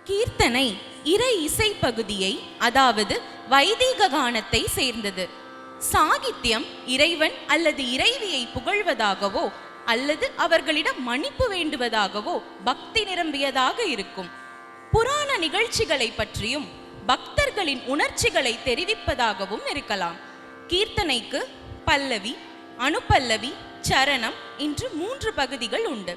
கீர்த்தனை இறை இசை பகுதியை, அதாவது வைதீக கானத்தை சேர்ந்தது. சாகித்யம் இறைவன் அல்லது இறைவியை புகழ்வதாகவோ அல்லது அவர்களிடம் மன்னிப்பு வேண்டுவதாகவோ பக்தி நிரம்பியதாக இருக்கும். புராண நிகழ்ச்சிகளை பற்றியும் பக்தர்களின் உணர்ச்சிகளை தெரிவிப்பதாகவும் இருக்கலாம். கீர்த்தனைக்கு பல்லவி, அனுபல்லவி, சரணம் என்று 3 பகுதிகள் உண்டு.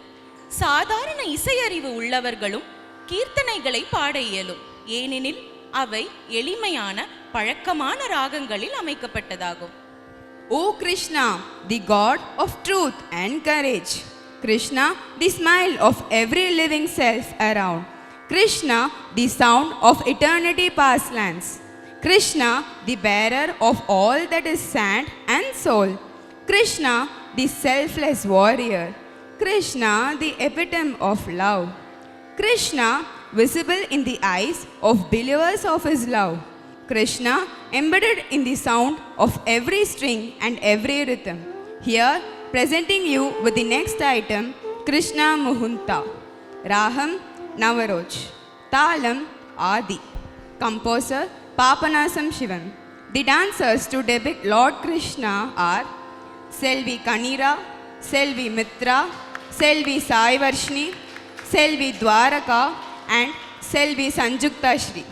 சாதாரண இசையறிவு உள்ளவர்களும் கீர்த்தனைகளை பாட இயலும். ஏனெனில் அவை எளிமையான பழக்கமான ராகங்களில் அமைக்கப்பட்டதாகும். O Krishna, the God of truth and courage. Krishna, the smile of every living self around. Krishna, the sound of eternity past lands. Krishna, the bearer of all that is sand and soul. Krishna, the selfless warrior. Krishna, the epitome of love. Krishna, visible in the eyes of believers of his love. Krishna, embedded in the sound of every string and every rhythm. Here, presenting you with the next item, Krishna Muhunta. Raham Navaroj. Talam Adi. Composer Papanasam Shivam. The dancers to depict Lord Krishna are Selvi Kanira, Selvi Mitra, Selvi Sai Varshni, Selvi Dwaraka and Selvi Sanjukta Shri.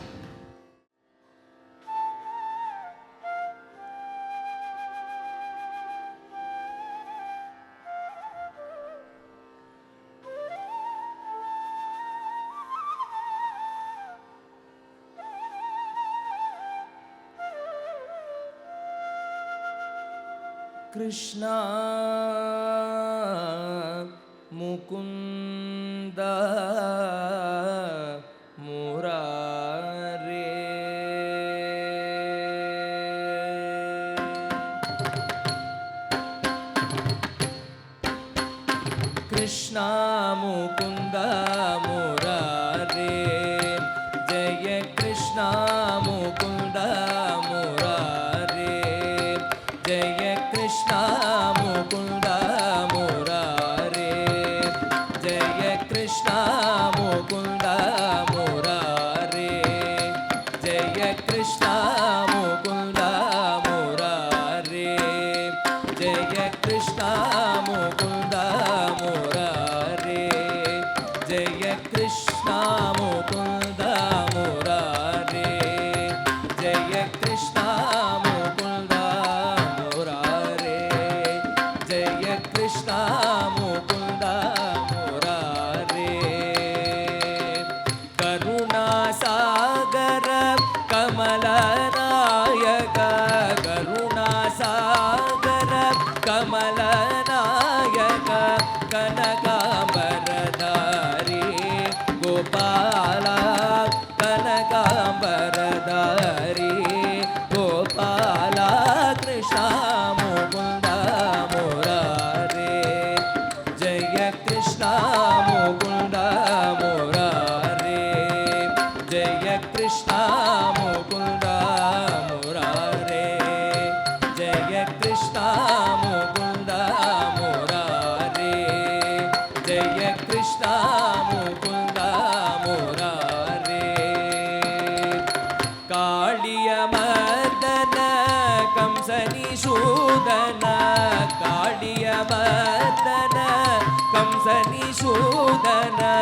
Krishna Mukunda Murare. Krishna Mukunda Murare. Jaya Krishna Mukunda Murare. Jaya Krishna Mukunda Murare. Jaya Krishna Mukunda Murare. Jaya Krishna Mukunda Murare. Jaya Krishna Mukunda Murare. Jaya Krishna Mukunda Murare. Jaya Krishna Mukunda Murare. Jaya Krishna Mukunda Murare. Karuna Sagara Kamala Nayaka. Karuna Sagara Kamala Nayaka. Kanakambardhari Gopala. Kanakambardhari Gopala. Krishna Mukunda Murare. Jaya Krishna Mukunda Murare. Jaya Krishna Mukunda Murare. Jaya Krishna Mukunda Murare. Jaya Krishna Mukunda Murare. Kaliya Mardana Kamsani Sudana. Kaliya Mardana Kamsani Sudana.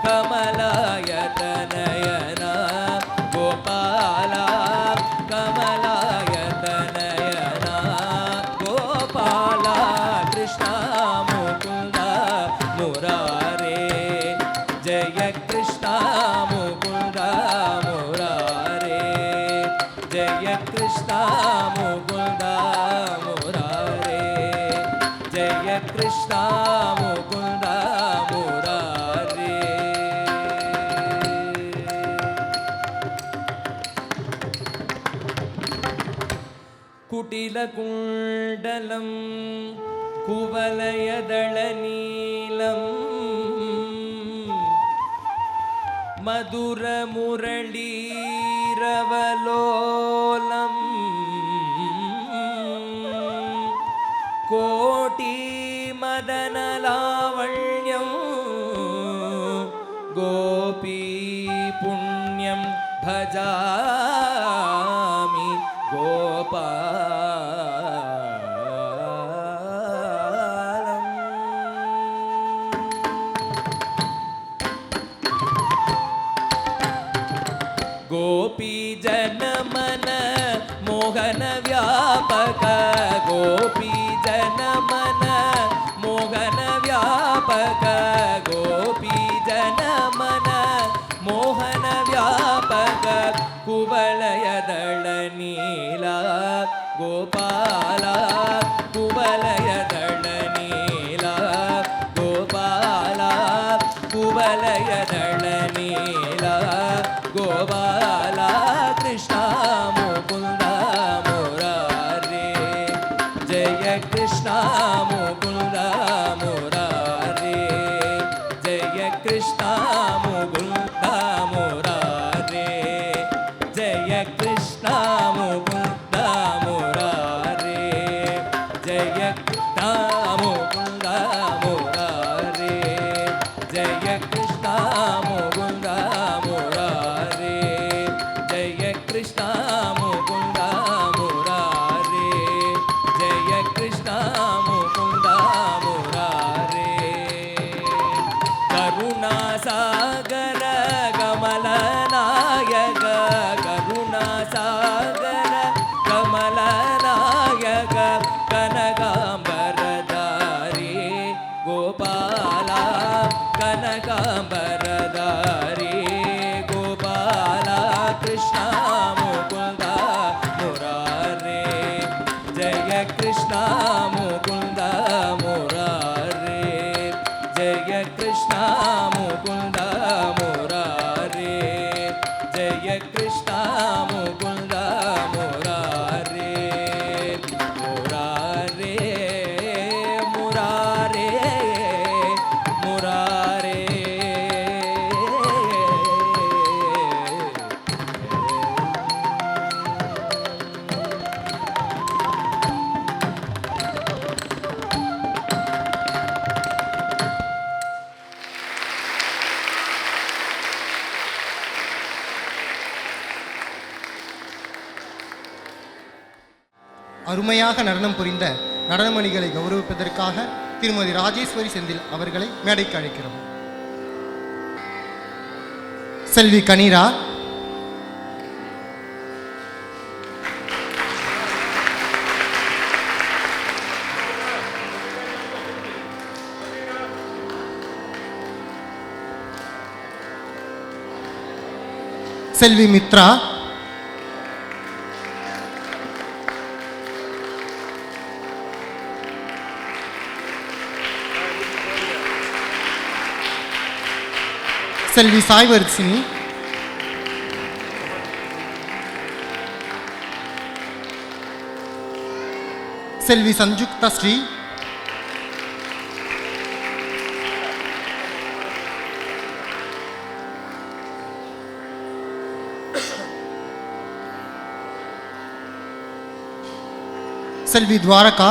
Kamalayatana Gopala. Kamalayatana Gopala. Krishna Mukunda Murare. Jaya Krishna Mukunda Murare. Jaya Krishna Mukunda Murare. Jaya Krishna Mukunda Murare. Kutila Kundalam Kuvalayadala Neelam Madhura Murali Ravalolam Koti Madana Lavanyam Gopi पुण्यं भजामि गोपालम्। गोपी जनमन मोहन व्यापक, गोपी जनमन मोहन व्यापक, गोपी जनमन मोहन व्यापक, कुवलयदल नीला गोपाला, कुवलयदल नीला गोपाला, कुवलयदल नीला गोपाला, कृष्णा मुकुंद मुरारे, जय कृष्णा मुकुंद मुरारे, जय कृष्णा मुकुंद मुरारे, जय कृष्णा मुकुंद मुरारे, जय कृष्णा मुकुंद मुरारे, जय कृष्णा मुकुंद मुरारे, जय कृष्णा मुकुंद मुरारे, जय कृष्णा मुकुंद मुरारे। करुणा सागर कमल नायक, करुणा सागर कमल नायक, कनकांबरधारी गोपाला, कनकांबरधारी गोपाला, कृष्णा मुकुंद मुरारे, जय कृष्णा मुकुंद मुरारे, जय कृष्णा मुकुंद मुरारे, जय कृष्णा मुकुंद मुरारे, मुरारे मुरारे मुरारे। அருமையாக நடனம் புரிந்த நடனமணிகளை கௌரவிப்பதற்காக திருமதி ராஜேஸ்வரி செந்தில் அவர்களை மேடைக்கு அழைக்கிறோம். செல்வி கனிரா, செல்வி மித்ரா, செல்வி சாய்வர்சினி, செல்வி சஞ்சுக்தா ஸ்ரீ, செல்வி துவாரகா,